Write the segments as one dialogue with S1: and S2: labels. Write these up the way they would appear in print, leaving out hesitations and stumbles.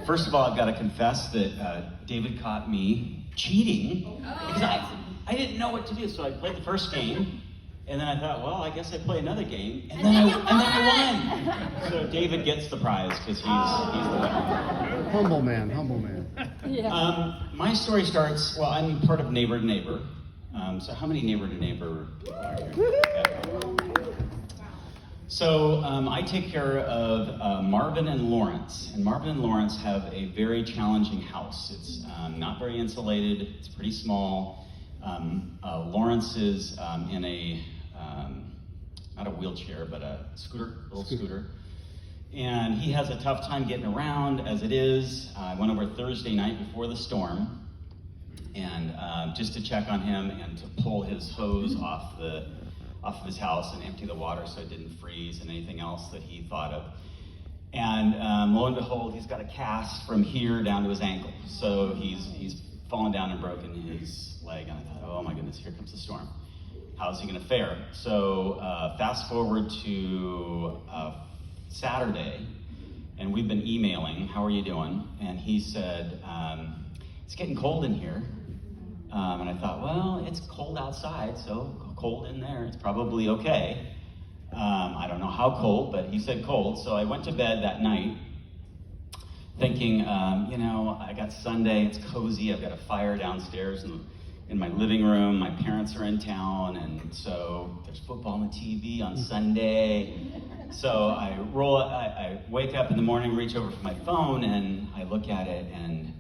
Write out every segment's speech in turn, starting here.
S1: First of all, I've got to confess that David caught me cheating because I didn't know what to do. So I played the first game, and then I thought, well, I guess I play another game, and then I won. So David gets the prize because he's the winner.
S2: Humble man.
S3: Yeah.
S1: My story starts. Well, I'm part of Neighbor to Neighbor. So how many Neighbor to Neighbor people are here? Okay. So I take care of Marvin and Lawrence, and Marvin and Lawrence have a very challenging house. It's not very insulated, it's pretty small. Lawrence is in a, not a wheelchair, but a little scooter. And he has a tough time getting around as it is. I went over Thursday night before the storm, and just to check on him and to pull his hose off of his house and empty the water so it didn't freeze and anything else that he thought of. And lo and behold, he's got a cast from here down to his ankle. So he's fallen down and broken his leg. And I thought, oh my goodness, here comes the storm. How's he gonna fare? So fast forward to Saturday, and we've been emailing, how are you doing? And he said, it's getting cold in here. And I thought, well, it's cold outside, so cold in there, it's probably okay. I don't know how cold, but he said cold. So I went to bed that night thinking, I got Sunday, it's cozy, I've got a fire downstairs in my living room, my parents are in town, and so there's football on the TV on Sunday. So I wake up in the morning, reach over for my phone, and I look at it, and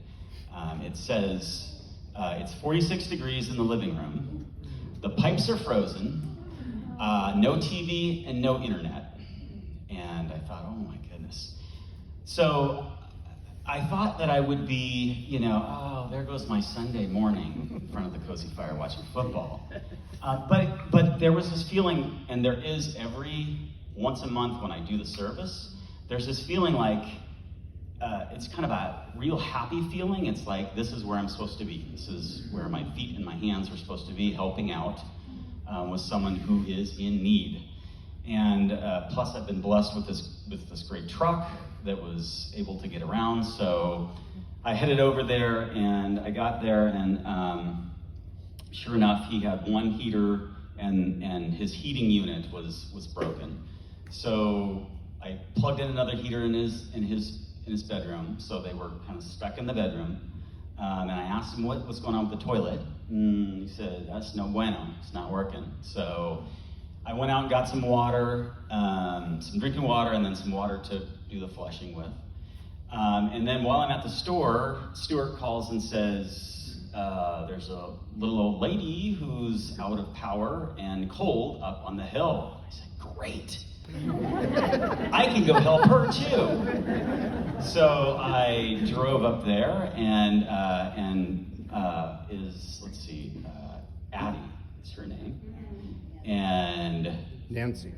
S1: it says, it's 46 degrees in the living room. The pipes are frozen, no TV and no internet. And I thought, oh my goodness. So I thought that I would be, oh, there goes my Sunday morning in front of the cozy fire watching football. But there was this feeling, and there is every once a month when I do the service, there's this feeling like, it's kind of a real happy feeling. It's like, this is where I'm supposed to be. This is where my feet and my hands are supposed to be, helping out with someone who is in need. And plus I've been blessed with this great truck that was able to get around. So I headed over there, and I got there, and sure enough, he had one heater, and his heating unit was broken. So I plugged in another heater in his bedroom, so they were kind of stuck in the bedroom. And I asked him what was going on with the toilet. He said, that's no bueno, it's not working. So I went out and got some water, some drinking water, and then some water to do the flushing with. And then while I'm at the store, Stuart calls and says, there's a little old lady who's out of power and cold up on the hill. I said, great. I can go help her too. So I drove up there, and Addie is her name, and
S2: Nancy.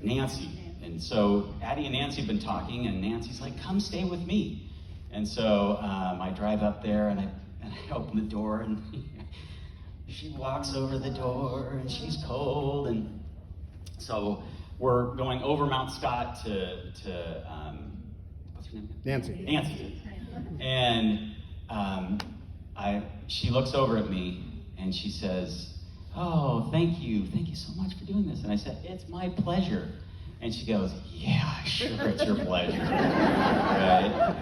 S1: And so Addie and Nancy have been talking, and Nancy's like, come stay with me. And so I drive up there, and I open the door, and she walks over the door, and she's cold, and so we're going over Mount Scott to what's her name? Nancy. And she looks over at me and she says, oh, thank you so much for doing this. And I said, it's my pleasure. And she goes, yeah, sure, it's your pleasure. Right?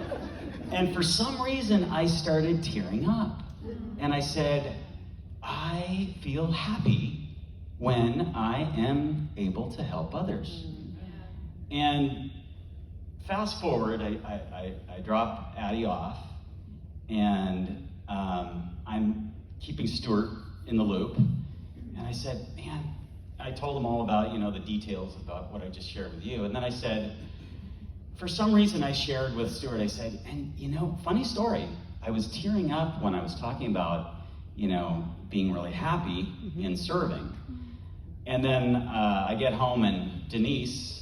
S1: And for some reason, I started tearing up. And I said, I feel happy when I am able to help others. And fast forward, I drop Addie off, and I'm keeping Stuart in the loop. And I said, man, I told him all about, the details about what I just shared with you. And then I said, for some reason I shared with Stuart, I said, and funny story, I was tearing up when I was talking about, being really happy in serving. And then I get home, and Denise,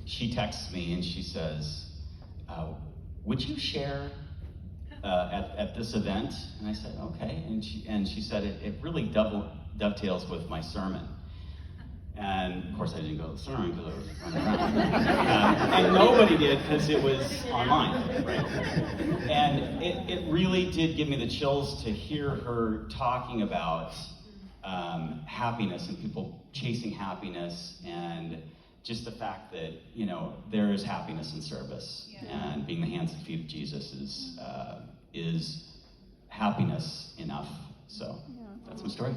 S1: she texts me and she says, would you share at this event? And I said, okay. And she said, it really dovetails with my sermon. And of course I didn't go to the sermon because I was running around. And nobody did because it was online, right? And it really did give me the chills to hear her talking about happiness and people chasing happiness, and just the fact that, you know, there is happiness in service, and being the hands and feet of Jesus is happiness enough. So that's my story.